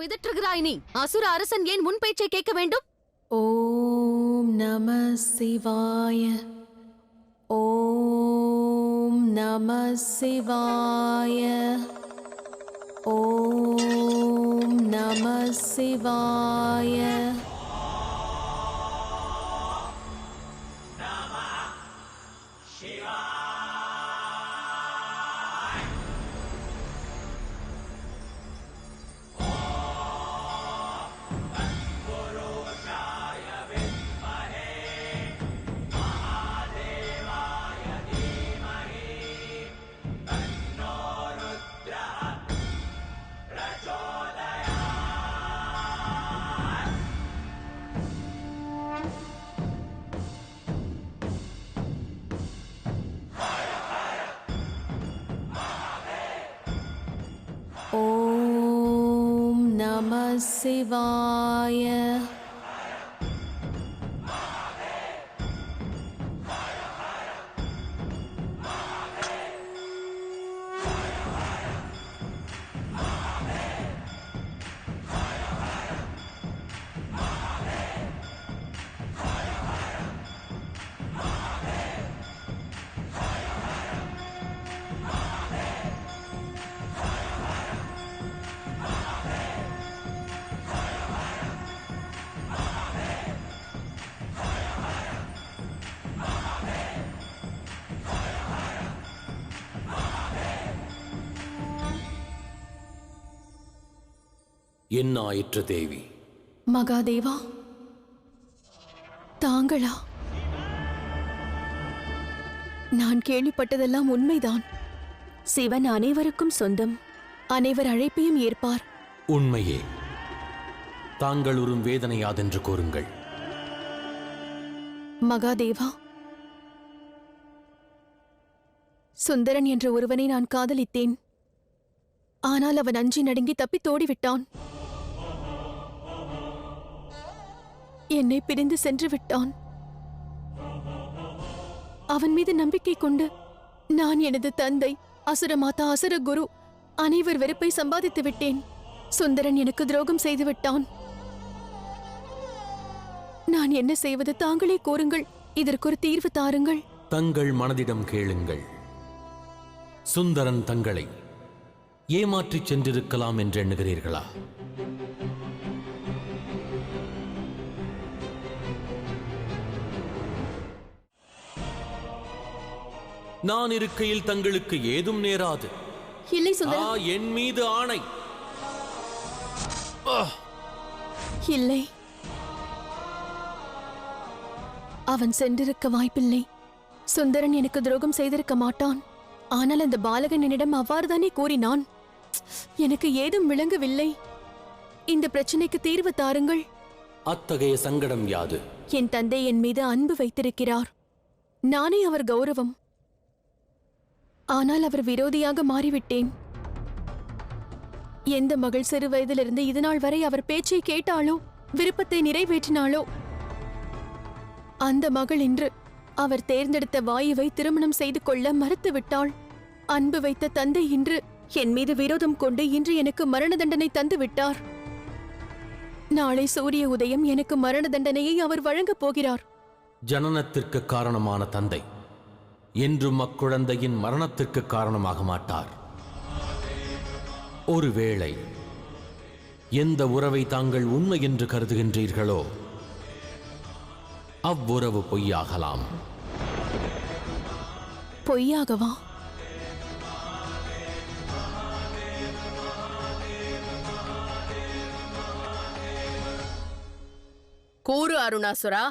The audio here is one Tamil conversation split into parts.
பிதற்றுகிறாய் நீ? அசுர அரசன் ஏன் முன் பேச்சை கேட்க வேண்டும்? ஓம் நம சிவாய. ஓம் நம சிவாய. ஓம் நம சிவாய. ஓம் நம சிவாய. என்ன ஆயிற்று தேவி? மகாதேவா, தாங்களா? நான் கேள்விப்பட்டதெல்லாம் உண்மைதான். சிவன் அனைவருக்கும் சொந்தம், அனைவர் அழைப்பையும் ஏற்பார். உண்மையே. தாங்கள் உறும் வேதனை யாதென்று கூறுங்கள். மகாதேவா, சுந்தரன் என்ற ஒருவனை நான் காதலித்தேன். ஆனால் அவன் அஞ்சி நடுங்கி தப்பித்தோடிவிட்டான். என்னை பிரிந்து சென்று விட்டான். அவன் மீது நம்பிக்கை கொண்டு நான் எனது தந்தை, அசுரமாதா, அசுர குரு அனைவர் வெறுப்பை சம்பாதித்து விட்டேன். சுந்தரன் எனக்கு துரோகம் செய்து விட்டான். நான் என்ன செய்வது? தாங்களே கூறுங்கள். இதற்கு ஒரு தீர்வு தாருங்கள். தங்கள் மனதிடம் கேளுங்கள். சுந்தரன் தங்களை ஏமாற்றிச் சென்றிருக்கலாம் என்று எண்ணுகிறீர்களா? நான் இருக்கையில் தங்களுக்கு ஏதும் நேராது. இல்லை சுந்தரா, என் மீது ஆணை. இல்லை, அவன் சென்றிருக்க வாய்ப்பில்லை. சுந்தரன் எனக்கு துரோகம் செய்திருக்க மாட்டான். ஆனால் அந்த பாலகன் என்னிடம் அவ்வாறுதானே கூறினான். எனக்கு ஏதும் விளங்கவில்லை. இந்த பிரச்சனைக்கு தீர்வு தாருங்கள். அத்தகைய சங்கடம் யாது? என் தந்தை என் மீது அன்பு வைத்திருக்கிறார். நானே அவர் கௌரவம். ஆனால் அவர் விரோதியாக மாறிவிட்டேன். எந்த மகள் சிறு வயதிலிருந்து இதுநாள் வரை அவர் பேச்சை கேட்டாளோ, விருப்பத்தை நிறைவேற்றினாளோ, அந்த மகள் இன்று அவர் தேர்ந்தெடுத்த வாயுவை திருமணம் செய்து கொள்ள மறுத்துவிட்டாள். அன்பு வைத்த தந்தை இன்று என் மீது விரோதம் கொண்டு இன்று எனக்கு மரண தண்டனை தந்து விட்டார். நாளை சூரிய உதயம் எனக்கு மரண தண்டனையை அவர் வழங்கப் போகிறார். ஜனனத்திற்கு காரணமான தந்தை என்றும் அக்குழந்தையின் மரணத்திற்கு காரணமாக மாட்டார். ஒருவேளை எந்த உறவை தாங்கள் உண்மை என்று கருதுகின்றீர்களோ அவ்வுறவு பொய்யாகலாம். பொய்யாகவா? கூறு அருணாசுரா,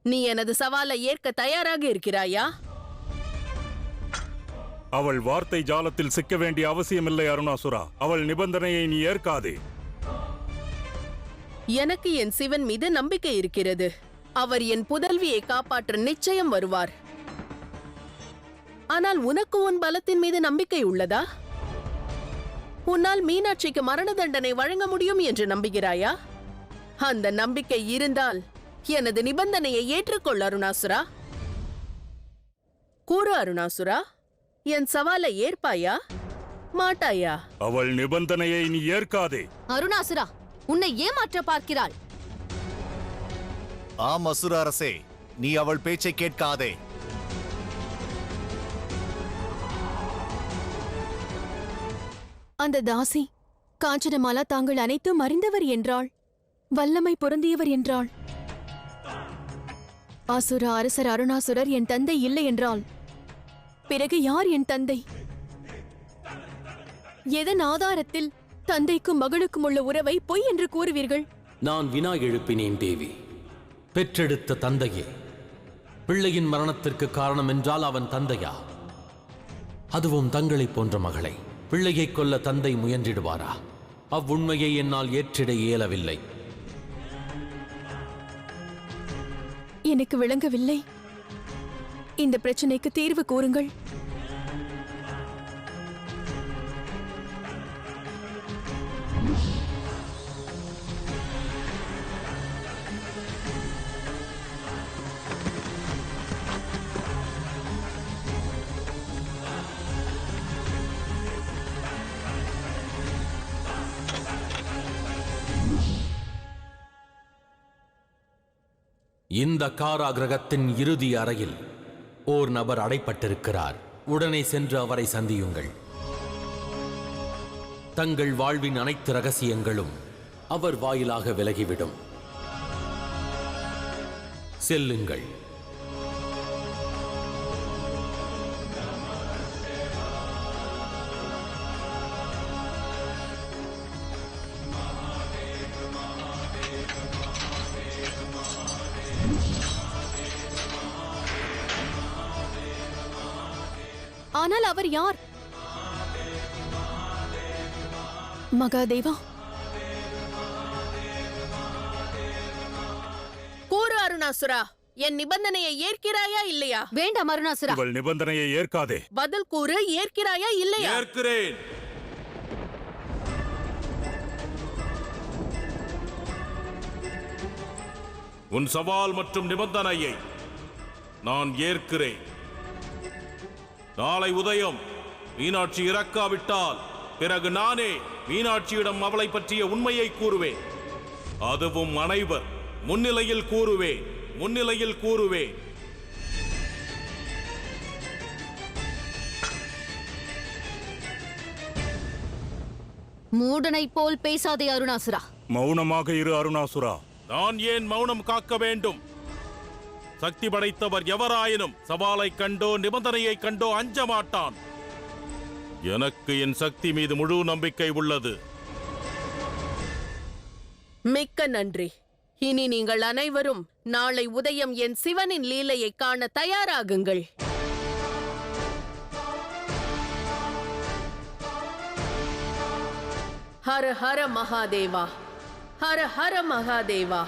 நீ எனது சவாலை ஏற்க தயாராக இருக்கிறாயா? அவள் வார்த்தை ஜாலத்தில் சிக்க வேண்டிய அவசியமில்லை அருணாசுரா. அவள் நிபந்தனையை நீ ஏற்காதே. எனக்கு என் சிவன் மீது நம்பிக்கை இருக்கிறது. அவர் என் புதல்வியை காப்பாற்ற நிச்சயம் வருவார். ஆனால் உனக்கு உன் பலத்தின் மீது நம்பிக்கை உள்ளதா? உன்னால் மீனாட்சிக்கு மரண தண்டனை வழங்க முடியும் என்று நம்புகிறாயா? அந்த நம்பிக்கை இருந்தால் எனது நிபந்தனையை ஏற்றுக்கொள் அருணாசுரா. கூறு அருணாசுரா, என் சவாலை ஏற்பாயா மாட்டாயா? அவள் நிபந்தனையை நீ ஏற்காதே. அருணாசுரா, உன்னை ஏமாற்ற பார்க்கிறாள். ஆம் அசுர அரசே, நீ அவள் பேச்சை கேட்காதே. அந்த தாசி காஞ்சனமாலா தாங்கள் அனைத்தும் அறிந்தவர் என்றாள், வல்லமை பொருந்தியவர் என்றாள். அசுர அரசர் அருணாசுரர் என் தந்தை இல்லை என்றால் பிறகு யார் என் தந்தை? எதன் ஆதாரத்தில் தந்தைக்கும் மகளுக்கும் உள்ள உறவை பொய் என்று கூறுவீர்கள்? நான் வினா எழுப்பினேன் தேவி. பெற்றெடுத்த தந்தையே பிள்ளையின் மரணத்திற்கு காரணம் என்றால் அவன் தந்தையா? அதுவும் தங்களைப் போன்ற மகளை பிள்ளையை கொல்ல தந்தை முயன்றிடுவாரா? அவ்வுண்மையை என்னால் ஏற்றிட இயலவில்லை. எனக்கு விளங்கவில்லை. இந்த பிரச்சனைக்கு தீர்வு கூறுங்கள். இந்த காராகிரகத்தின் இறுதி அறையில் ஓர் நபர் அடைப்பட்டிருக்கிறார். உடனே சென்று அவரை சந்தியுங்கள். தங்கள் வாழ்வின் அனைத்து ரகசியங்களும் அவர் வாயிலாக விலகிவிடும். செல்லுங்கள். ஆனால் அவர் யார்? மகாதேவா, கூறு அருணாசுரா, என் நிபந்தனையை ஏற்கிறாயா இல்லையா? வேண்டாம் அருணாசுரா. இவள் நிபந்தனையை ஏற்காதே. பதில் கூறு, ஏற்கிறாயா இல்லையா? ஏற்கிறேன். உன் சவால் மற்றும் நிபந்தனையை நான் ஏற்கிறேன். நாளை உதயம் மீனாட்சி இறக்காவிட்டால் பிறகு நானே மீனாட்சியிடம் அவளை பற்றிய உண்மையை கூறுவேன். அதுவும் அனைவர் முன்னிலையில் கூறுவேன். மூடனை போல் பேசாதே அருணாசுரா. மௌனமாக இரு அருணாசுரா. நான் ஏன் மௌனம் காக்க வேண்டும்? சக்தி படைத்தவர் எவராயினும் சவாலை கண்டோ நிபந்தனையை கண்டோ அஞ்ச மாட்டான். எனக்கு என் சக்தி மீது முழு நம்பிக்கை உள்ளது. மிக்க நன்றி. இனி நீங்கள் அனைவரும் நாளை உதயம் என் சிவனின் லீலையை காண தயாராகுங்கள். ஹர ஹர மகாதேவா, ஹர ஹர மகாதேவா.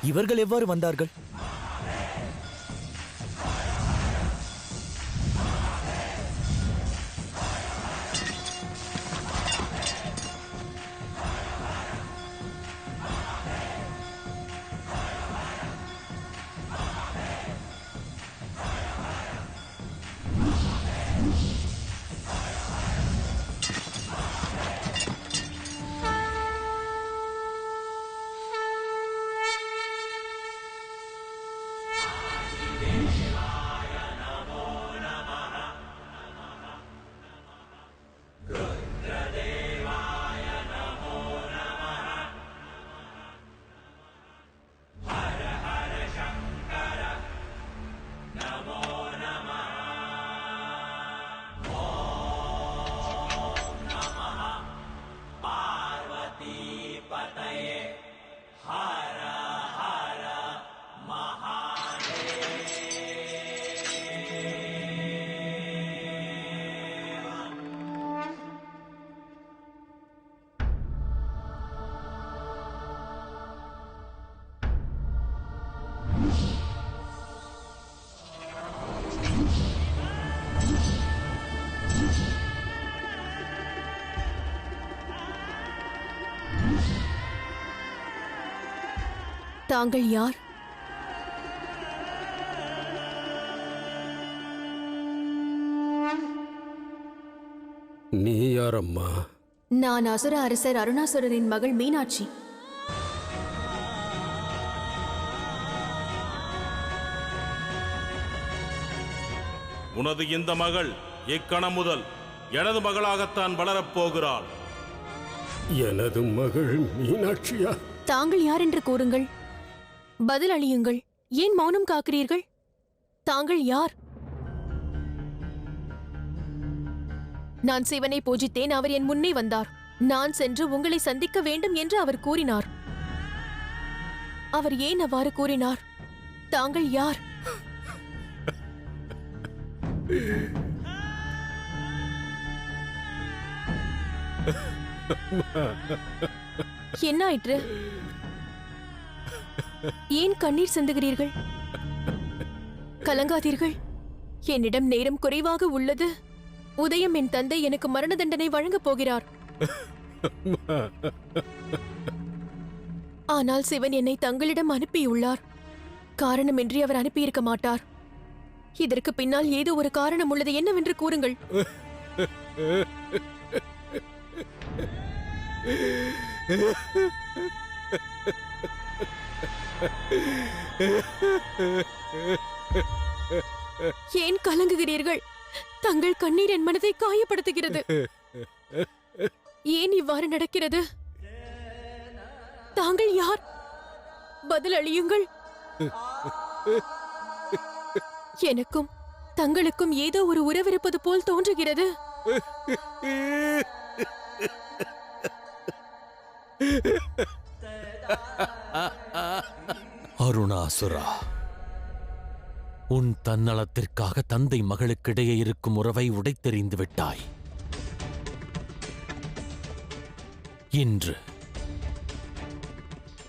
இவர்கள் எவ்வாறு வந்தார்கள்? தாங்கள் யார்? நீ யாரம்மா? நான் அசுர அரசர் அருணாசுரரின் மகள் மீனாட்சி. உனது இந்த மகள் இக்கணம் முதல் எனது மகளாகத்தான் வளரப்போகிறாள். எனது மகள் மீனாட்சியா? தாங்கள் யார் என்று கூறுங்கள். பதில் அளியுங்கள். ஏன் மௌனம் காக்கிறீர்கள்? தாங்கள் யார்? நான் சிவனை பூஜித்தேன். அவர் என் முன்னே வந்தார். நான் சென்று உங்களை சந்திக்க வேண்டும் என்று அவர் கூறினார். அவர் ஏன் அவ்வாறு கூறினார்? தாங்கள் யார்? என்ன ஆயிற்று? ஏன் கண்ணீர் சிந்துகிறீர்கள்? கலங்காதீர்கள். என்னிடம் நேரம் குறைவாக உள்ளது. உதயம் என் தந்தை எனக்கு மரண தண்டனை வழங்கப் போகிறார். ஆனால் சிவன் என்னை தங்களிடம் அனுப்பியுள்ளார். காரணமின்றி அவர் அனுப்பியிருக்க மாட்டார். இதற்கு பின்னால் ஏதோ ஒரு காரணம் உள்ளது. என்னவென்று கூறுங்கள். ஏன் கலங்குகிறீர்கள்? தங்கள் கண்ணீர் என் மனதை காயப்படுத்துகிறது. ஏன் இவ்வாறு நடக்கிறது? தாங்கள் யார்? பதில் அளியுங்கள். எனக்கும் தங்களுக்கும் ஏதோ ஒரு உறவிருப்பது போல் தோன்றுகிறது. அருணாசுரா, உன் தன்னலத்திற்காக தந்தை மகளுக்கிடையே இருக்கும் உறவை உடைத்தெறிந்து விட்டாய். இன்று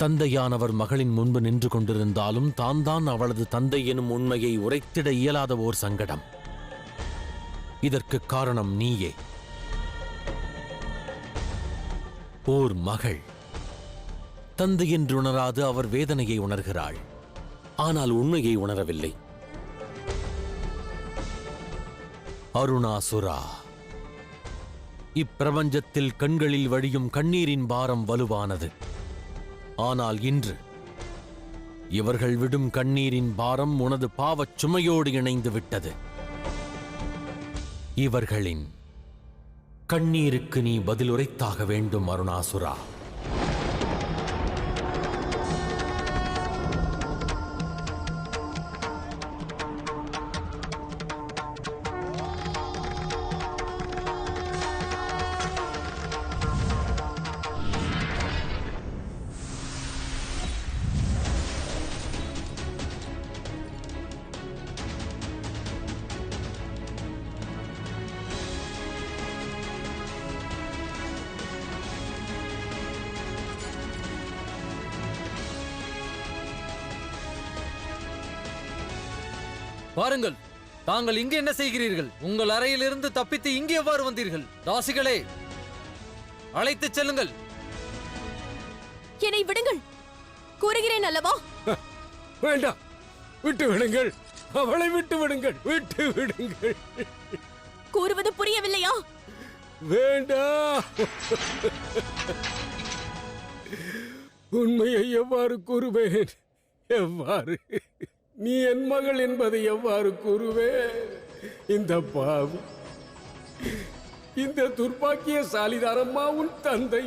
தந்தையானவர் மகளின் முன்பு நின்று கொண்டிருந்தாலும் தான் அவளது தந்தை எனும் உண்மையை உரைத்திட இயலாத ஓர் சங்கடம். இதற்கு காரணம் நீயே. ஓர் மகள் தந்தை என்று உணராது அவர் வேதனையை உணர்கிறாள். ஆனால் உண்மையை உணரவில்லை. அருணாசுரா, இப்பிரபஞ்சத்தில் கண்களில் வழியும் கண்ணீரின் பாரம் வலுவானது. ஆனால் இன்று இவர்கள் விடும் கண்ணீரின் பாரம் உனது பாவச் சுமையோடு இணைந்து விட்டது. இவர்களின் கண்ணீருக்கு நீ பதிலுரைத்தாக வேண்டும் அருணாசுரா. பாருங்கள், தாங்கள் இங்கே என்ன செய்கிறீர்கள்? உங்கள் அறையிலிருந்து தப்பித்து இங்கே எவ்வாறு வந்தீர்கள்? தாசிகளே, அழைத்துச் செல்லுங்கள். என்னை விடுங்கள். கூறுகிறேன் அல்லவா? வேண்டாம், விட்டு விடுங்கள். அவளை விட்டு விடுங்கள். விட்டு விடுங்கள். கூறுவது புரியவில்லையா? வேண்டாம். உண்மையை எவ்வாறு கூறுவேன்? எவ்வாறு? நீ என் மகள் என்பதை எவ்வாறு கூறுவே? இந்த பாவி, இந்த துர்பாக்கியசாலிதாரம்மா உன் தந்தை.